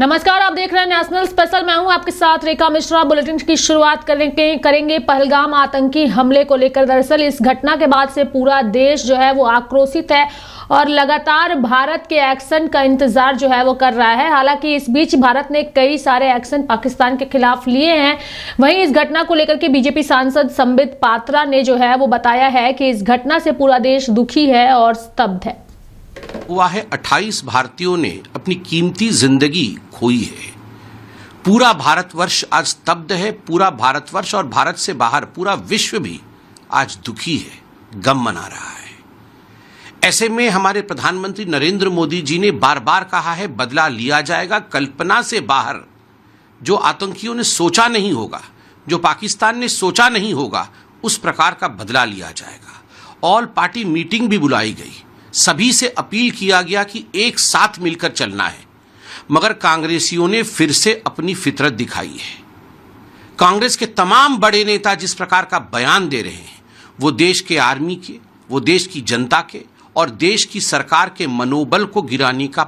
नमस्कार, आप देख रहे हैं नेशनल स्पेशल। मैं हूं आपके साथ रेखा मिश्रा। बुलेटिन की शुरुआत करेंगे पहलगाम आतंकी हमले को लेकर। दरअसल इस घटना के बाद से पूरा देश जो है वो आक्रोशित है और लगातार भारत के एक्शन का इंतजार जो है वो कर रहा है। हालांकि इस बीच भारत ने कई सारे एक्शन पाकिस्तान के खिलाफ लिए हैं। वहीं इस घटना को लेकर के बीजेपी सांसद संबित पात्रा ने जो है वो बताया है कि इस घटना से पूरा देश दुखी है और स्तब्ध है। हुआ है 28 भारतीयों ने अपनी कीमती जिंदगी खोई है। पूरा भारतवर्ष आज स्तब्ध है। पूरा भारतवर्ष और भारत से बाहर पूरा विश्व भी आज दुखी है, गम मना रहा है। ऐसे में हमारे प्रधानमंत्री नरेंद्र मोदी जी ने बार बार कहा है, बदला लिया जाएगा। कल्पना से बाहर जो आतंकियों ने सोचा नहीं होगा, जो पाकिस्तान ने सोचा नहीं होगा, उस प्रकार का बदला लिया जाएगा। ऑल पार्टी मीटिंग भी बुलाई गई। सभी से अपील किया गया कि एक साथ मिलकर चलना है, मगर कांग्रेसियों ने फिर से अपनी फितरत दिखाई है। कांग्रेस के तमाम बड़े नेता जिस प्रकार का बयान दे रहे हैं, वो देश के आर्मी के, वो देश की जनता के और देश की सरकार के मनोबल को गिराने का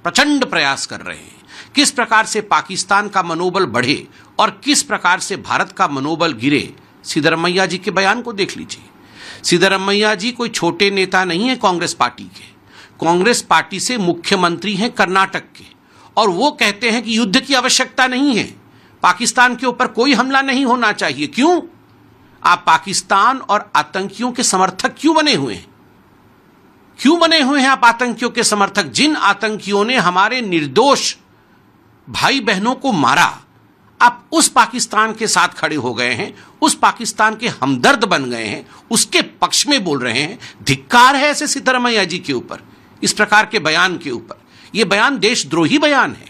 प्रचंड प्रयास कर रहे हैं। किस प्रकार से पाकिस्तान का मनोबल बढ़े और किस प्रकार से भारत का मनोबल गिरे, सिद्धरमैया जी के बयान को देख लीजिए। सिद्धरमैया जी कोई छोटे नेता नहीं है कांग्रेस पार्टी के। कांग्रेस पार्टी से मुख्यमंत्री हैं कर्नाटक के, और वो कहते हैं कि युद्ध की आवश्यकता नहीं है, पाकिस्तान के ऊपर कोई हमला नहीं होना चाहिए। क्यों? आप पाकिस्तान और आतंकियों के समर्थक क्यों बने हुए हैं? क्यों बने हुए हैं आप आतंकियों के समर्थक? जिन आतंकियों ने हमारे निर्दोष भाई बहनों को मारा, आप उस पाकिस्तान के साथ खड़े हो गए हैं, उस पाकिस्तान के हमदर्द बन गए हैं, उसके पक्ष में बोल रहे हैं। धिक्कार है ऐसे सिद्धरमैया जी के ऊपर, इस प्रकार के बयान के ऊपर। यह बयान देशद्रोही बयान है।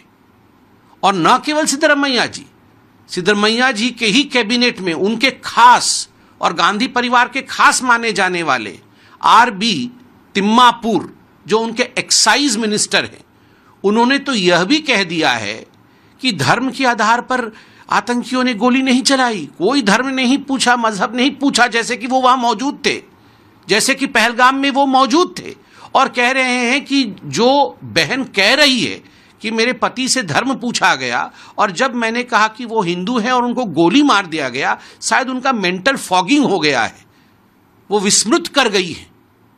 और न केवल सिद्धरमैया जी के ही कैबिनेट में उनके खास और गांधी परिवार के खास माने जाने वाले आरबी तिम्मापुर, जो उनके एक्साइज मिनिस्टर हैं, उन्होंने तो यह भी कह दिया है कि धर्म के आधार पर आतंकियों ने गोली नहीं चलाई। कोई धर्म नहीं पूछा, मजहब नहीं पूछा, जैसे कि वो वहां मौजूद थे, जैसे कि पहलगाम में वो मौजूद थे। और कह रहे हैं कि जो बहन कह रही है कि मेरे पति से धर्म पूछा गया और जब मैंने कहा कि वो हिंदू है और उनको गोली मार दिया गया, शायद उनका मेंटल फॉगिंग हो गया है, वो विस्मृत कर गई है,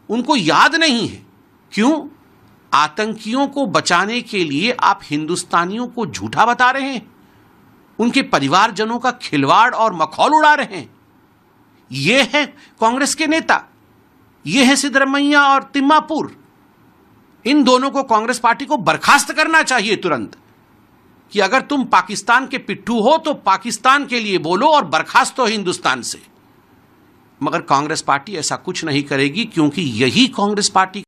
उनको याद नहीं है। क्यों? आतंकियों को बचाने के लिए आप हिंदुस्तानियों को झूठा बता रहे हैं, उनके परिवारजनों का खिलवाड़ और मखौल उड़ा रहे हैं। ये है कांग्रेस के नेता, ये है सिद्धरमैया और तिम्मापुर। इन दोनों को कांग्रेस पार्टी को बर्खास्त करना चाहिए तुरंत, कि अगर तुम पाकिस्तान के पिट्ठू हो तो पाकिस्तान के लिए बोलो और बर्खास्त हो हिंदुस्तान से। मगर कांग्रेस पार्टी ऐसा कुछ नहीं करेगी, क्योंकि यही कांग्रेस पार्टी।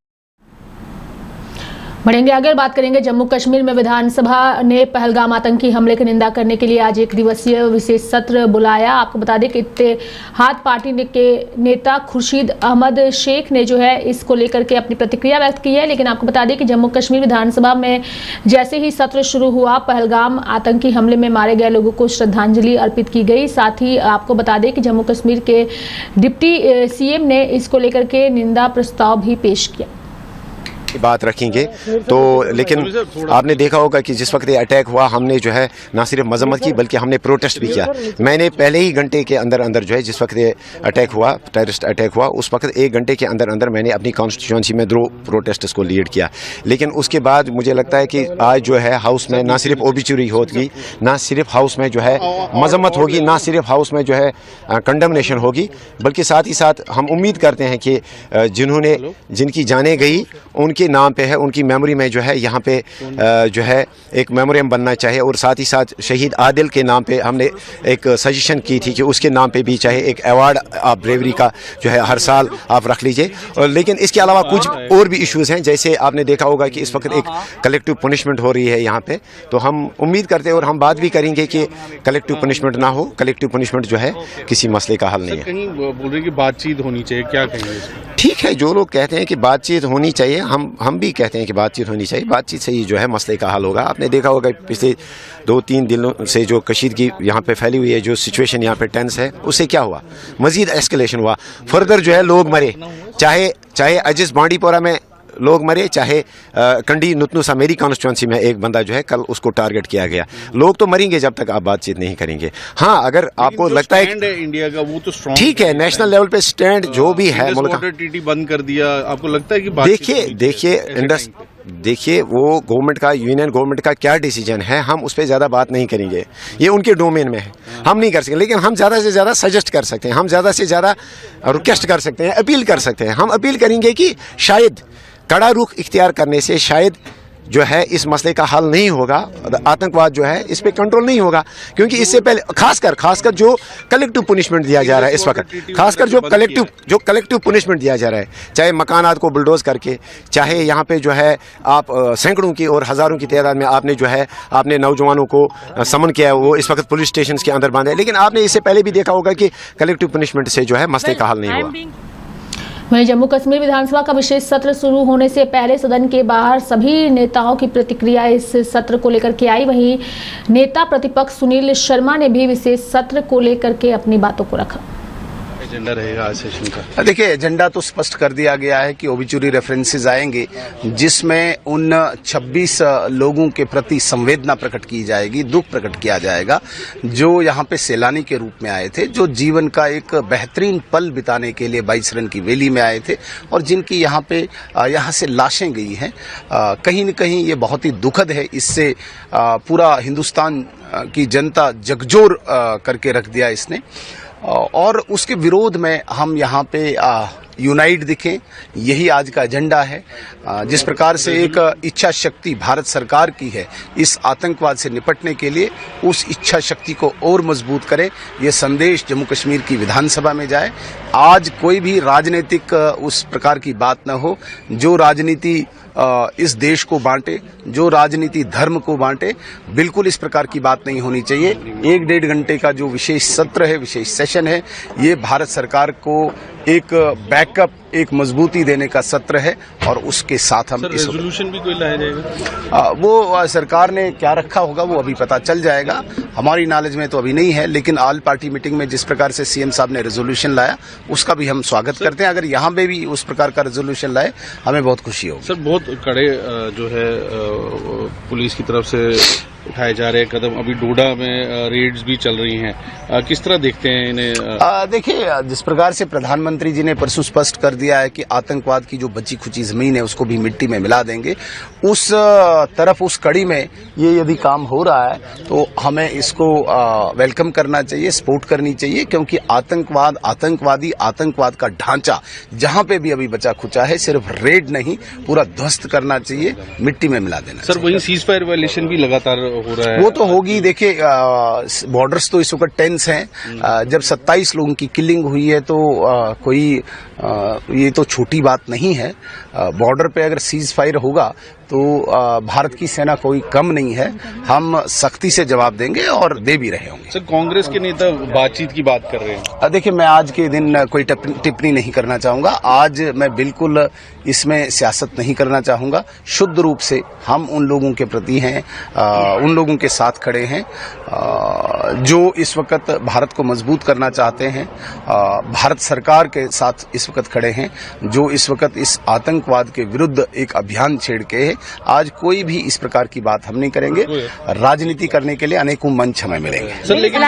बढ़ेंगे आगे, बात करेंगे जम्मू कश्मीर में विधानसभा ने पहलगाम आतंकी हमले की निंदा करने के लिए आज एक दिवसीय विशेष सत्र बुलाया। आपको बता दें कि इत्तेहाद पार्टी के नेता खुर्शीद अहमद शेख ने जो है इसको लेकर के अपनी प्रतिक्रिया व्यक्त की है। लेकिन आपको बता दें कि जम्मू कश्मीर विधानसभा में जैसे ही सत्र शुरू हुआ, पहलगाम आतंकी हमले में मारे गए लोगों को श्रद्धांजलि अर्पित की गई। साथ ही आपको बता दें कि जम्मू कश्मीर के डिप्टी सीएम ने इसको लेकर के निंदा प्रस्ताव भी पेश किया। बात रखेंगे तो, लेकिन आपने देखा होगा कि जिस वक्त ये अटैक हुआ, हमने जो है ना सिर्फ मजम्मत की बल्कि हमने प्रोटेस्ट भी किया। मैंने पहले ही घंटे के अंदर अंदर जो है, जिस वक्त ये अटैक हुआ, टेररिस्ट अटैक हुआ, उस वक्त 1 घंटे के अंदर अंदर मैंने अपनी कॉन्स्टिट्यूंसी में 2 प्रोटेस्ट को लीड किया। लेकिन उसके बाद मुझे लगता है कि आज जो है हाउस में ना सिर्फ ओबिचुरी होगी, ना सिर्फ हाउस में जो है मजम्मत होगी, ना सिर्फ हाउस में जो है कंडमनेशन होगी, बल्कि साथ ही साथ हम उम्मीद करते हैं कि जिनकी जानें गई उनके नाम पे है, उनकी मेमोरी में जो है यहाँ पे जो है एक मेमोरियम बनना चाहिए। और साथ ही साथ शहीद आदिल के नाम पे हमने एक सजेशन की थी कि उसके नाम पे भी चाहे एक अवार्ड आप ब्रेवरी का जो है हर साल आप रख लीजिए। और लेकिन इसके अलावा कुछ और भी इश्यूज़ हैं, जैसे आपने देखा होगा कि इस वक्त एक कलेक्टिव पनिशमेंट हो रही है यहाँ पे। तो हम उम्मीद करते हैं और हम बात भी करेंगे कि कलेक्टिव पनिशमेंट ना हो। कलेक्टिव पनिशमेंट जो है किसी मसले का हल नहीं है। कहीं बोल रहे कि बातचीत होनी चाहिए, क्या कहेंगे? ठीक है, जो लोग कहते हैं कि बातचीत होनी चाहिए, हम भी कहते हैं कि बातचीत होनी चाहिए। बातचीत से ही जो है मसले का हल होगा। आपने देखा होगा पिछले 2-3 दिनों से जो कशीदगी यहाँ पे फैली हुई है, जो सिचुएशन यहाँ पे टेंस है, उससे क्या हुआ? मजीद एस्केलेशन हुआ, फर्दर जो है लोग मरे। चाहे अजिज बांडीपोरा में लोग मरे, चाहे कंडी नुतनुसा मेरी कॉन्स्टिट्यूंसी में एक बंदा जो है कल उसको टारगेट किया गया। लोग तो मरेंगे जब तक आप बातचीत नहीं करेंगे। हाँ, अगर आपको लगता है कि इंडिया का वो तो स्ट्रॉन्ग ठीक है, नेशनल लेवल पे स्टैंड जो भी है मुल्क का, टीटी बंद कर दिया, आपको लगता है कि देखिए वो गवर्नमेंट का, यूनियन गवर्नमेंट का क्या डिसीजन है, हम उस पर ज़्यादा बात नहीं करेंगे, ये उनके डोमेन में है, हम नहीं कर सकते। लेकिन हम ज़्यादा से ज़्यादा सजेस्ट कर सकते हैं, हम ज़्यादा से ज़्यादा रिक्वेस्ट कर सकते हैं, अपील कर सकते हैं। हम अपील करेंगे कि शायद कड़ा रुख इख्तियार करने से शायद जो है इस मसले का हल नहीं होगा, आतंकवाद जो है इस पे कंट्रोल नहीं होगा। क्योंकि इससे पहले खासकर जो कलेक्टिव पनिशमेंट दिया जा रहा है इस वक्त, खासकर जो कलेक्टिव पनिशमेंट दिया जा रहा है, चाहे मकानात को बुलडोज करके, चाहे यहाँ पे जो है आप सैकड़ों की और हज़ारों की तादाद में आपने नौजवानों को समन किया है, वो इस वक्त पुलिस स्टेशन के अंदर बंद है। लेकिन आपने इससे पहले भी देखा होगा कि कलेक्टिव पनिशमेंट से जो है मसले का हल नहीं हुआ। वहीं जम्मू कश्मीर विधानसभा का विशेष सत्र शुरू होने से पहले सदन के बाहर सभी नेताओं की प्रतिक्रिया इस सत्र को लेकर के आई। वहीं नेता प्रतिपक्ष सुनील शर्मा ने भी विशेष सत्र को लेकर के अपनी बातों को रखा। एजेंडा रहेगा आज सेशन का? देखिए, एजेंडा तो स्पष्ट कर दिया गया है कि ओबिचुरी रेफरेंसेस आएंगे, जिसमें उन 26 लोगों के प्रति संवेदना प्रकट की जाएगी, दुख प्रकट किया जाएगा, जो यहाँ पे सैलानी के रूप में आए थे, जो जीवन का एक बेहतरीन पल बिताने के लिए 22 रन की वैली में आए थे और जिनकी यहाँ से लाशें गई हैं। कहीं न कहीं ये बहुत ही दुखद है। इससे पूरा हिंदुस्तान की जनता जगजोर करके रख दिया इसने, और उसके विरोध में हम यहाँ पे यूनाइट दिखें, यही आज का एजेंडा है। जिस प्रकार से एक इच्छा शक्ति भारत सरकार की है इस आतंकवाद से निपटने के लिए, उस इच्छा शक्ति को और मजबूत करें, ये संदेश जम्मू कश्मीर की विधानसभा में जाए। आज कोई भी राजनीतिक उस प्रकार की बात न हो जो राजनीति इस देश को बांटे, जो राजनीति धर्म को बांटे। बिल्कुल इस प्रकार की बात नहीं होनी चाहिए। 1-1.5 घंटे का जो विशेष सत्र है, विशेष सेशन है, ये भारत सरकार को एक बैकअप, एक मजबूती देने का सत्र है और उसके साथ हम रेजोल्यूशन भी कोई लाया जाएगा? वो सरकार ने क्या रखा होगा वो अभी पता चल जाएगा। हमारी नॉलेज में तो अभी नहीं है, लेकिन ऑल पार्टी मीटिंग में जिस प्रकार से सीएम साहब ने रेजोल्यूशन लाया उसका भी हम स्वागत करते हैं। अगर यहाँ पे भी उस प्रकार का रेजोल्यूशन लाए हमें बहुत खुशी होगी। सर, बहुत कड़े जो है पुलिस की तरफ से उठाए जा रहे कदम, अभी डोडा में रेड्स भी चल रही हैं, किस तरह देखते हैं इन्हें? देखिए, जिस प्रकार से प्रधानमंत्री जी ने परसों स्पष्ट कर दिया है कि आतंकवाद की जो बची खुची जमीन है उसको भी मिट्टी में मिला देंगे, उस तरफ, उस कड़ी में ये यदि काम हो रहा है तो हमें इसको वेलकम करना चाहिए, सपोर्ट करनी चाहिए। क्योंकि आतंकवाद का ढांचा जहां पे भी अभी बचा खुचा है, सिर्फ रेड नहीं, पूरा ध्वस्त करना चाहिए, मिट्टी में मिला देना। सर, वहीं सीज फायर वायलेशन भी लगातार हो रहा है। वो तो होगी। देखिए, बॉर्डर्स तो इस वक्त टेंस हैं। जब 27 लोगों की किलिंग हुई है तो ये तो छोटी बात नहीं है। बॉर्डर पे अगर सीज फायर होगा तो भारत की सेना कोई कम नहीं है। हम सख्ती से जवाब देंगे और दे भी रहे होंगे। सर, कांग्रेस के नेता बातचीत की बात कर रहे हैं। देखिए, मैं आज के दिन कोई टिप्पणी नहीं करना चाहूंगा। आज मैं बिल्कुल इसमें सियासत नहीं करना चाहूंगा। शुद्ध रूप से हम उन लोगों के प्रति हैं, उन लोगों के साथ खड़े हैं जो इस वक्त भारत को मजबूत करना चाहते हैं। भारत सरकार के साथ इस वक्त खड़े हैं जो इस वक्त इस आतंकवाद के विरुद्ध एक अभियान छेड़ के है। आज कोई भी इस प्रकार की बात हम नहीं करेंगे। राजनीति करने के लिए अनेकों मंच हमें मिलेंगे। सर, लेकिन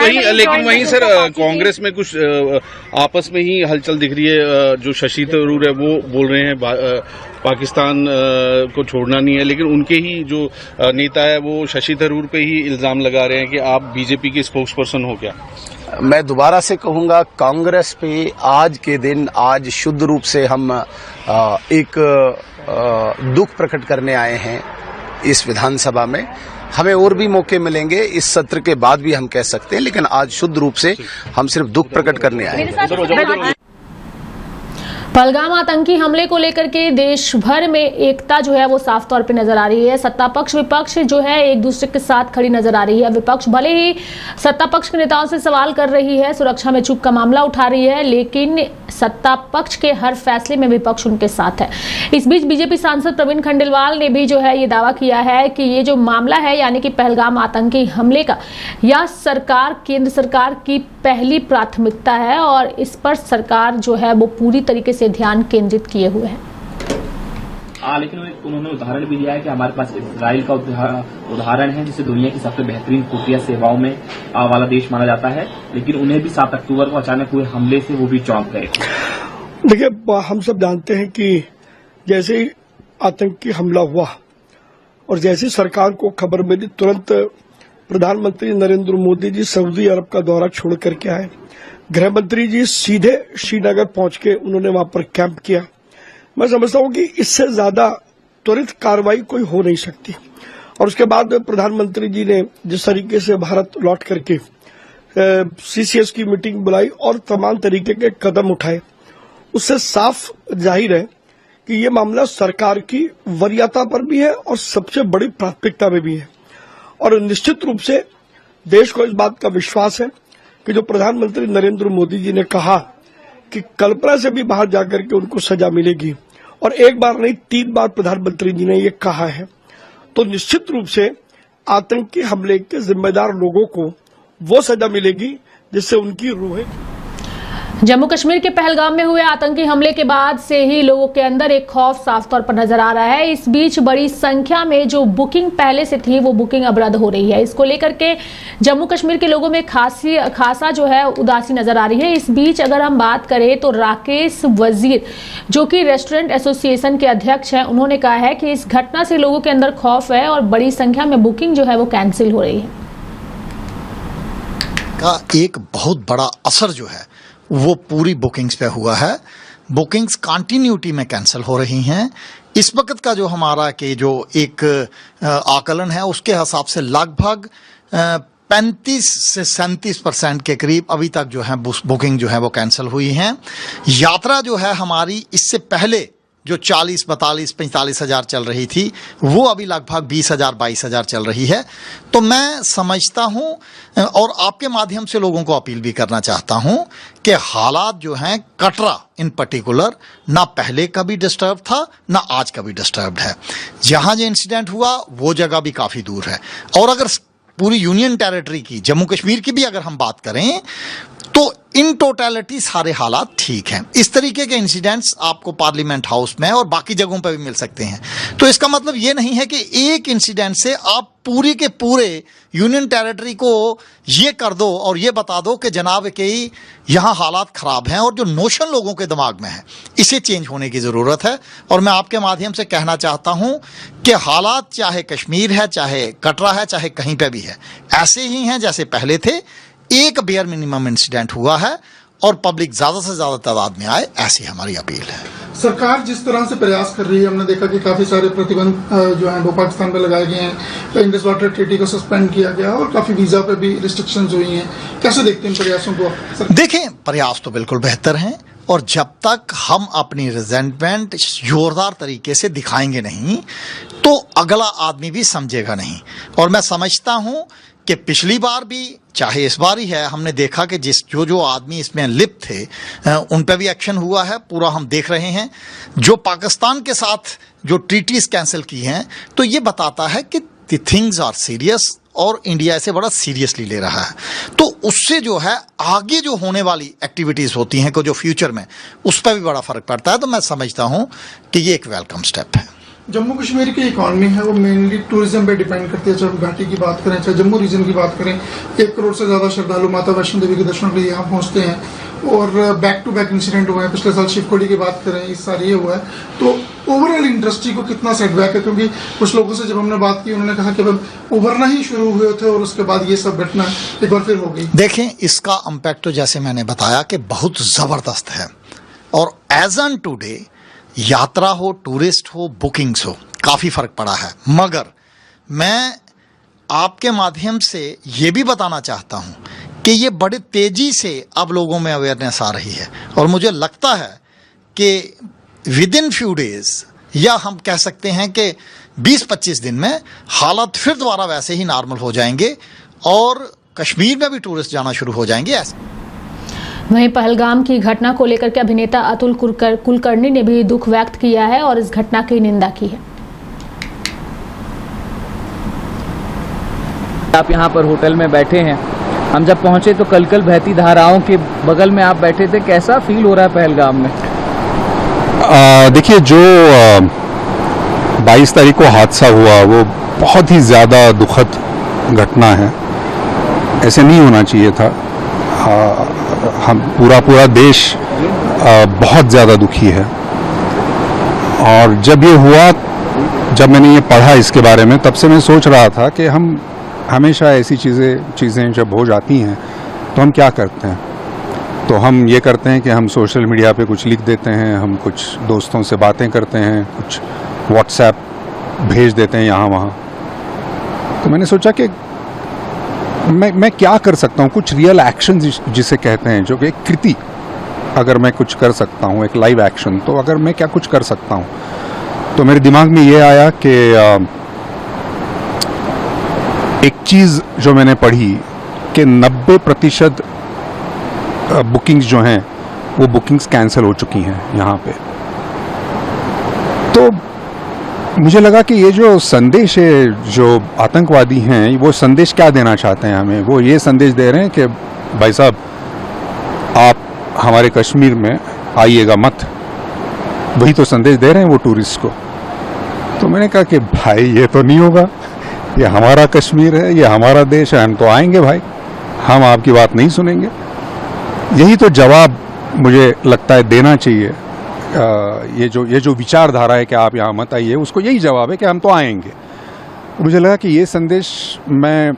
वहीं सर कांग्रेस में कुछ आपस में ही हलचल दिख रही है। जो शशि थरूर है वो बोल रहे हैं पाकिस्तान को छोड़ना नहीं है, लेकिन उनके ही जो नेता है वो शशि थरूर पे ही इल्जाम लगा रहे हैं कि आप बीजेपी के स्पोक्स पर्सन हो क्या? मैं दोबारा से कहूंगा, कांग्रेस पे आज के दिन, आज शुद्ध रूप से हम एक दुख प्रकट करने आए हैं इस विधानसभा में। हमें और भी मौके मिलेंगे, इस सत्र के बाद भी हम कह सकते हैं, लेकिन आज शुद्ध रूप से हम सिर्फ दुख प्रकट करने आए हैं। पहलगाम आतंकी हमले को लेकर के देश भर में एकता जो है वो साफ तौर पे नजर आ रही है। सत्ता पक्ष विपक्ष जो है एक दूसरे के साथ खड़ी नजर आ रही है। विपक्ष भले ही सत्ता पक्ष के नेताओं से सवाल कर रही है, सुरक्षा में चूक का मामला उठा रही है, लेकिन सत्ता पक्ष के हर फैसले में विपक्ष उनके साथ है। इस बीच बीजेपी सांसद प्रवीण खंडेलवाल ने भी जो है ये दावा किया है कि ये जो मामला है यानी कि पहलगाम आतंकी हमले का, यह सरकार, केंद्र सरकार की पहली प्राथमिकता है और इस पर सरकार जो है वो पूरी तरीके से ध्यान केंद्रित किए हुए है। लेकिन उन्होंने उदाहरण भी दिया है कि हमारे पास इजराइल का उदाहरण है, जिसे दुनिया की सबसे बेहतरीन खुफिया सेवाओं में वाला देश माना जाता है, लेकिन उन्हें भी 7 अक्टूबर को अचानक हुए हमले से वो भी चौंक गए। देखिए, हम सब जानते हैं कि जैसे ही आतंकी हमला हुआ और जैसे सरकार को खबर मिली, तुरंत प्रधानमंत्री नरेंद्र मोदी जी सऊदी अरब का दौरा छोड़ करके आए। गृह मंत्री जी सीधे श्रीनगर पहुंच के उन्होंने वहां पर कैंप किया। मैं समझता हूं कि इससे ज्यादा त्वरित कार्रवाई कोई हो नहीं सकती। और उसके बाद प्रधानमंत्री जी ने जिस तरीके से भारत लौट करके सीसीएस की मीटिंग बुलाई और तमाम तरीके के कदम उठाए, उससे साफ जाहिर है कि ये मामला सरकार की वरीयता पर भी है और सबसे बड़ी प्राथमिकता में भी है। और निश्चित रूप से देश को इस बात का विश्वास है कि जो प्रधानमंत्री नरेंद्र मोदी जी ने कहा कि कल्पना से भी बाहर जाकर के उनको सजा मिलेगी, और एक बार नहीं 3 बार प्रधानमंत्री जी ने ये कहा है, तो निश्चित रूप से आतंकी हमले के जिम्मेदार लोगों को वो सजा मिलेगी जिससे उनकी रूहें। जम्मू कश्मीर के पहलगाम में हुए आतंकी हमले के बाद से ही लोगों के अंदर एक खौफ साफ तौर पर नजर आ रहा है। इस बीच बड़ी संख्या में जो बुकिंग पहले से थी वो बुकिंग अब रद्द हो रही है। इसको लेकर के जम्मू कश्मीर के लोगों में खासा जो है उदासी नजर आ रही है। इस बीच अगर हम बात करें तो राकेश वजीर, जो कि रेस्टोरेंट एसोसिएशन के अध्यक्ष हैं, उन्होंने कहा है कि इस घटना से लोगों के अंदर खौफ है और बड़ी संख्या में बुकिंग जो है वो कैंसिल हो रही है। का एक बहुत बड़ा असर जो है वो पूरी बुकिंग्स पे हुआ है। बुकिंग्स कंटिन्यूटी में कैंसिल हो रही हैं। इस वक्त का जो हमारा के जो एक आकलन है उसके हिसाब से लगभग 35 से 37% के करीब अभी तक जो है बुकिंग जो है वो कैंसिल हुई हैं। यात्रा जो है हमारी इससे पहले जो 40, 42, 45 हज़ार चल रही थी वो अभी लगभग 20 हज़ार 22 हज़ार चल रही है। तो मैं समझता हूं और आपके माध्यम से लोगों को अपील भी करना चाहता हूं कि हालात जो हैं कटरा इन पर्टिकुलर ना पहले कभी डिस्टर्ब था ना आज कभी डिस्टर्ब्ड है। जहां जो इंसिडेंट हुआ वो जगह भी काफ़ी दूर है। और अगर पूरी यूनियन टेरिटरी की, जम्मू कश्मीर की भी अगर हम बात करें तो इन टोटलिटी सारे हालात ठीक हैं। इस तरीके के इंसिडेंट्स आपको पार्लियामेंट हाउस में और बाकी जगहों पर भी मिल सकते हैं। तो इसका मतलब ये नहीं है कि एक इंसिडेंट से आप पूरी के पूरे यूनियन टेरिटरी को ये कर दो और ये बता दो कि जनाब के यहाँ हालात ख़राब हैं, और जो नोशन लोगों के दिमाग में है इसे चेंज होने की ज़रूरत है। और मैं आपके माध्यम से कहना चाहता हूँ कि हालात चाहे कश्मीर है, चाहे कटरा है, चाहे कहीं पर भी है, ऐसे ही हैं जैसे पहले थे। एक बेयर मिनिमम इंसिडेंट हुआ है और पब्लिक ज्यादा से ज्यादा तादाद में आए, ऐसी हमारी अपील है। सरकार जिस तरह से प्रयास कर रही है, हमने देखा कि काफी सारे प्रतिबंध जो हैं वो पाकिस्तान पे लगाए गए हैं। इंडस वाटर ट्रीटी को सस्पेंड किया गया और काफी वीजा पे भी रिस्ट्रिक्शंस हुई हैं। कैसे देखते हैं इन प्रयासों को? देखें, प्रयास तो बिल्कुल बेहतर हैं, और जब तक हम अपनी रिजेंटमेंट जोरदार तरीके से दिखाएंगे नहीं तो अगला आदमी भी समझेगा नहीं। और मैं समझता हूं कि पिछली बार भी चाहे इस बार ही है, हमने देखा कि जो आदमी इसमें लिप्त थे उन पर भी एक्शन हुआ है, पूरा हम देख रहे हैं। जो पाकिस्तान के साथ जो ट्रीटीज कैंसिल की हैं, तो ये बताता है कि द थिंग्स आर सीरियस और इंडिया इसे बड़ा सीरियसली ले रहा है। तो उससे जो है आगे जो होने वाली एक्टिविटीज़ होती हैं को जो फ्यूचर में, उस पर भी बड़ा फर्क पड़ता है। तो मैं समझता हूँ कि ये एक वेलकम स्टेप है। जम्मू कश्मीर की इकॉनमी है वो मेनली टूरिज्म पे डिपेंड करती है। चाहे घाटी की बात करें, चाहे जम्मू रीजन की बात करें, 1 करोड़ से ज्यादा श्रद्धालु माता वैष्णो देवी के दर्शन के लिए यहाँ पहुंचते हैं। और बैक टू बैक इंसिडेंट हुए हैं। पिछले साल शिवखोड़ी की बात करें, इस साल ये हुआ है। तो ओवरऑल इंडस्ट्री को कितना सेटबैक है? क्योंकि कुछ लोगों से जब हमने बात की, उन्होंने कहा कि उभरना ही शुरू हुए थे और उसके बाद ये सब घटना एक बार फिर हो गई। देखें, इसका इम्पैक्ट तो जैसे मैंने बताया कि बहुत जबरदस्त है। और एज ऑन टूडे यात्रा हो, टूरिस्ट हो, बुकिंग्स हो, काफ़ी फ़र्क पड़ा है। मगर मैं आपके माध्यम से ये भी बताना चाहता हूँ कि ये बड़े तेज़ी से अब लोगों में अवेयरनेस आ रही है। और मुझे लगता है कि विद इन फ्यू डेज़, या हम कह सकते हैं कि 20-25 दिन में हालात फिर दोबारा वैसे ही नॉर्मल हो जाएंगे और कश्मीर में भी टूरिस्ट जाना शुरू हो जाएंगे। ऐसे वहीं पहलगाम की घटना को लेकर के अभिनेता अतुल कुलकर्णी ने भी दुख व्यक्त किया है और इस घटना की निंदा की है। आप यहाँ पर होटल में बैठे हैं, हम जब पहुंचे तो कलकल बहती धाराओं के बगल में आप बैठे थे। कैसा फील हो रहा है पहलगाम में? देखिए, जो 22 तारीख को हादसा हुआ, वो बहुत ही ज़्यादा दुखद घटना है। ऐसे नहीं होना चाहिए था। हम पूरा देश बहुत ज़्यादा दुखी है। और जब ये हुआ, जब मैंने ये पढ़ा इसके बारे में, तब से मैं सोच रहा था कि हम हमेशा ऐसी चीज़ें जब हो जाती हैं तो हम क्या करते हैं। तो हम ये करते हैं कि हम सोशल मीडिया पे कुछ लिख देते हैं, हम कुछ दोस्तों से बातें करते हैं, कुछ व्हाट्सएप भेज देते हैं यहाँ वहाँ। तो मैंने सोचा कि मैं क्या कर सकता हूँ, कुछ रियल एक्शन जिसे कहते हैं, जो कि एक कृति अगर मैं कुछ कर सकता हूँ, एक लाइव एक्शन, तो अगर मैं क्या कुछ कर सकता हूँ। तो मेरे दिमाग में ये आया कि एक चीज़ जो मैंने पढ़ी कि 90% बुकिंग्स जो हैं वो बुकिंग्स कैंसिल हो चुकी हैं यहाँ पे। तो मुझे लगा कि ये जो संदेश है, जो आतंकवादी हैं, वो संदेश क्या देना चाहते हैं हमें। वो ये संदेश दे रहे हैं कि भाई साहब, आप हमारे कश्मीर में आइएगा मत। वही तो संदेश दे रहे हैं वो टूरिस्ट को। तो मैंने कहा कि भाई ये तो नहीं होगा, ये हमारा कश्मीर है, ये हमारा देश है, हम तो आएंगे भाई, हम आपकी बात नहीं सुनेंगे। यही तो जवाब मुझे लगता है देना चाहिए। ये जो विचारधारा है कि आप यहाँ मत आइए, उसको यही जवाब है कि हम तो आएंगे। मुझे लगा कि ये संदेश मैं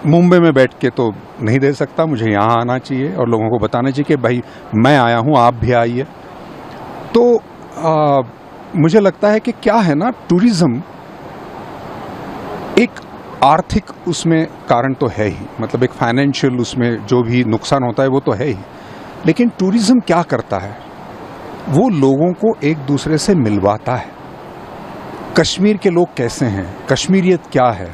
मुंबई में बैठ के तो नहीं दे सकता, मुझे यहाँ आना चाहिए और लोगों को बताना चाहिए कि भाई मैं आया हूँ, आप भी आइए। तो मुझे लगता है कि क्या है ना, टूरिज्म एक आर्थिक उसमें कारण तो है ही, मतलब एक फाइनेंशियल उसमें जो भी नुकसान होता है वो तो है ही। लेकिन टूरिज्म क्या करता है, वो लोगों को एक दूसरे से मिलवाता है। कश्मीर के लोग कैसे हैं, कश्मीरियत क्या है,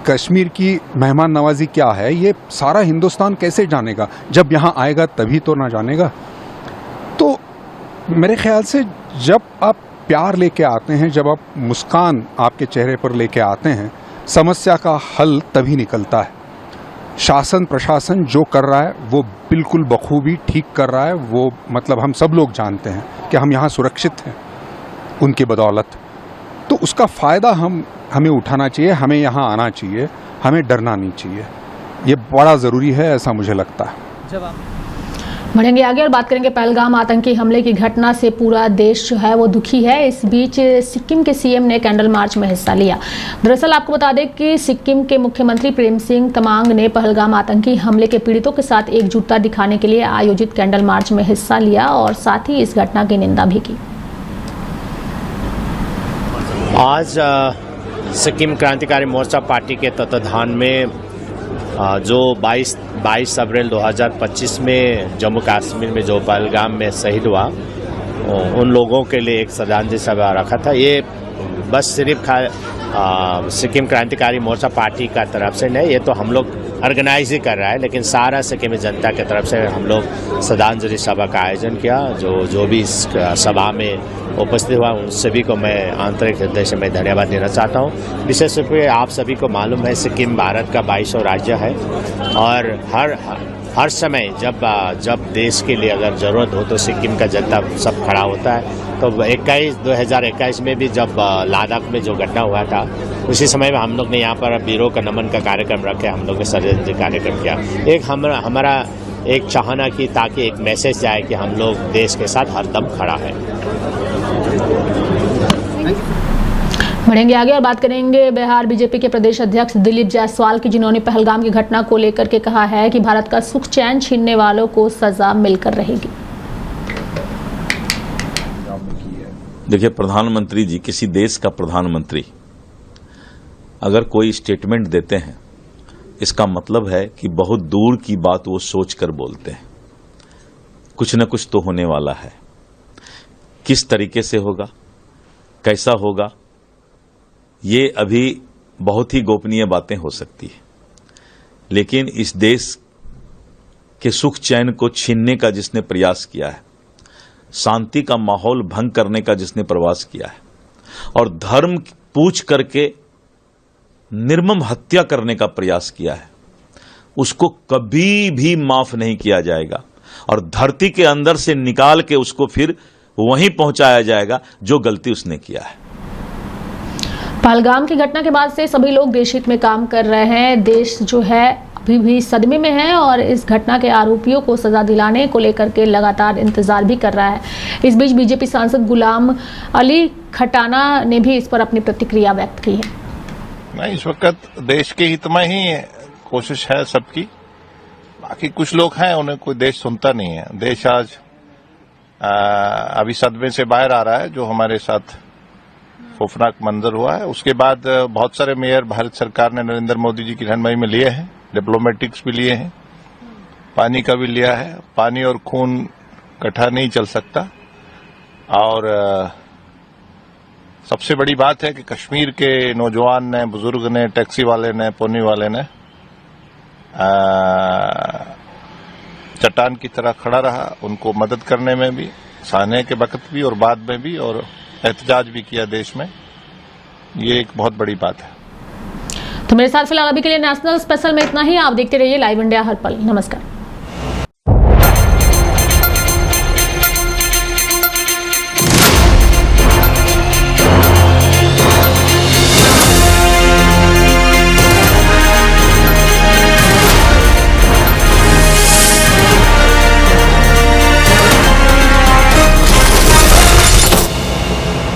कश्मीर की मेहमान नवाजी क्या है, ये सारा हिंदुस्तान कैसे जानेगा। जब यहाँ आएगा तभी तो ना जानेगा। तो मेरे ख्याल से जब आप प्यार लेके आते हैं, जब आप मुस्कान आपके चेहरे पर लेके आते हैं, समस्या का हल तभी निकलता है। शासन प्रशासन जो कर रहा है वो बिल्कुल बखूबी ठीक कर रहा है। वो मतलब हम सब लोग जानते हैं कि हम यहाँ सुरक्षित हैं उनकी बदौलत। तो उसका फ़ायदा हमें उठाना चाहिए, हमें यहाँ आना चाहिए, हमें डरना नहीं चाहिए। ये बड़ा ज़रूरी है, ऐसा मुझे लगता है। बढ़ेंगे आगे और बात करेंगे पहलगाम आतंकी हमले की घटना से पूरा देश जो है वो दुखी है। इस बीच सिक्किम के सीएम ने कैंडल मार्च में हिस्सा लिया। दरअसल आपको बता दें कि सिक्किम के मुख्यमंत्री प्रेम सिंह तमांग ने पहलगाम आतंकी हमले के पीड़ितों के साथ एकजुटता दिखाने के लिए आयोजित कैंडल मार्च में हिस्सा लिया और साथ ही इस घटना की निंदा भी की। आज सिक्किम क्रांतिकारी मोर्चा पार्टी के तत्वाधान में जो 22 अप्रैल 2025 में जम्मू कश्मीर में जो पहलगाम में शहीद हुआ, उन लोगों के लिए एक श्रद्धांजलि सभा रखा था। ये बस सिर्फ सिक्किम क्रांतिकारी मोर्चा पार्टी का तरफ से नहीं, ये तो हम लोग ऑर्गेनाइज ही कर रहा है, लेकिन सारा सिक्किमी जनता की तरफ से हम लोग श्रद्धांजलि सभा का आयोजन किया। जो भी इस सभा में उपस्थित हुआ उन सभी को मैं आंतरिक हृदय से मैं धन्यवाद देना चाहता हूँ। विशेष रूप से आप सभी को मालूम है सिक्किम भारत का 22वां राज्य है और हर समय जब देश के लिए अगर ज़रूरत हो तो सिक्किम का जनता सब खड़ा होता है। तो 2021 में भी जब लद्दाख में जो घटना हुआ था, उसी समय में हम लोग ने यहाँ पर वीरों का नमन का कार्यक्रम रखे, हम लोग ने श्रद्धांजलि कार्यक्रम किया। एक हमारा एक चाहना की ताकि एक मैसेज जाए कि हम लोग देश के साथ हरदम खड़ा है। बढ़ेंगे आगे और बात करेंगे बिहार बीजेपी के प्रदेश अध्यक्ष दिलीप जायसवाल की, जिन्होंने पहलगाम की घटना को लेकर के कहा है कि भारत का सुख चैन छीनने वालों को सजा मिलकर रहेगी। देखिए, प्रधानमंत्री जी, किसी देश का प्रधानमंत्री अगर कोई स्टेटमेंट देते हैं, इसका मतलब है कि बहुत दूर की बात वो सोच कर बोलते हैं। कुछ न कुछ तो होने वाला है। किस तरीके से होगा, कैसा होगा, ये अभी बहुत ही गोपनीय बातें हो सकती है। लेकिन इस देश के सुख चैन को छीनने का जिसने प्रयास किया है, शांति का माहौल भंग करने का जिसने प्रयास किया है और धर्म पूछ करके निर्मम हत्या करने का प्रयास किया है, उसको कभी भी माफ नहीं किया जाएगा और धरती के अंदर से निकाल के उसको फिर वहीं पहुंचाया जाएगा जो गलती उसने किया है। पहलगाम की घटना के बाद से सभी लोग देश हित में काम कर रहे हैं। देश जो है अभी भी सदमे में है और इस घटना के आरोपियों को सजा दिलाने को लेकर के लगातार इंतजार भी कर रहा है। इस बीच बीजेपी सांसद गुलाम अली खटाना ने भी इस पर अपनी प्रतिक्रिया व्यक्त की है। नहीं, इस वक्त देश के हित में ही कोशिश है सबकी। बाकी कुछ लोग हैं, उन्हें कोई देश सुनता नहीं है। देश आज अभी सदमे से बाहर आ रहा है। जो हमारे साथ खौफनाक मंजर हुआ है, उसके बाद बहुत सारे मेयर भारत सरकार ने नरेंद्र मोदी जी की रहनुमाई में लिए हैं। डिप्लोमेटिक्स भी लिए हैं, पानी का भी लिया है। पानी और खून इकट्ठा नहीं चल सकता। और सबसे बड़ी बात है कि कश्मीर के नौजवान ने, बुजुर्ग ने, टैक्सी वाले ने, पोनी वाले ने चट्टान की तरह खड़ा रहा, उनको मदद करने में भी, सहने के वक्त भी और बाद में भी, और एहतजाज भी किया देश में। ये एक बहुत बड़ी बात है। तो मेरे साथ फिलहाल अभी के लिए नेशनल स्पेशल में इतना ही। आप देखते रहिए लाइव इंडिया हर पल। नमस्कार।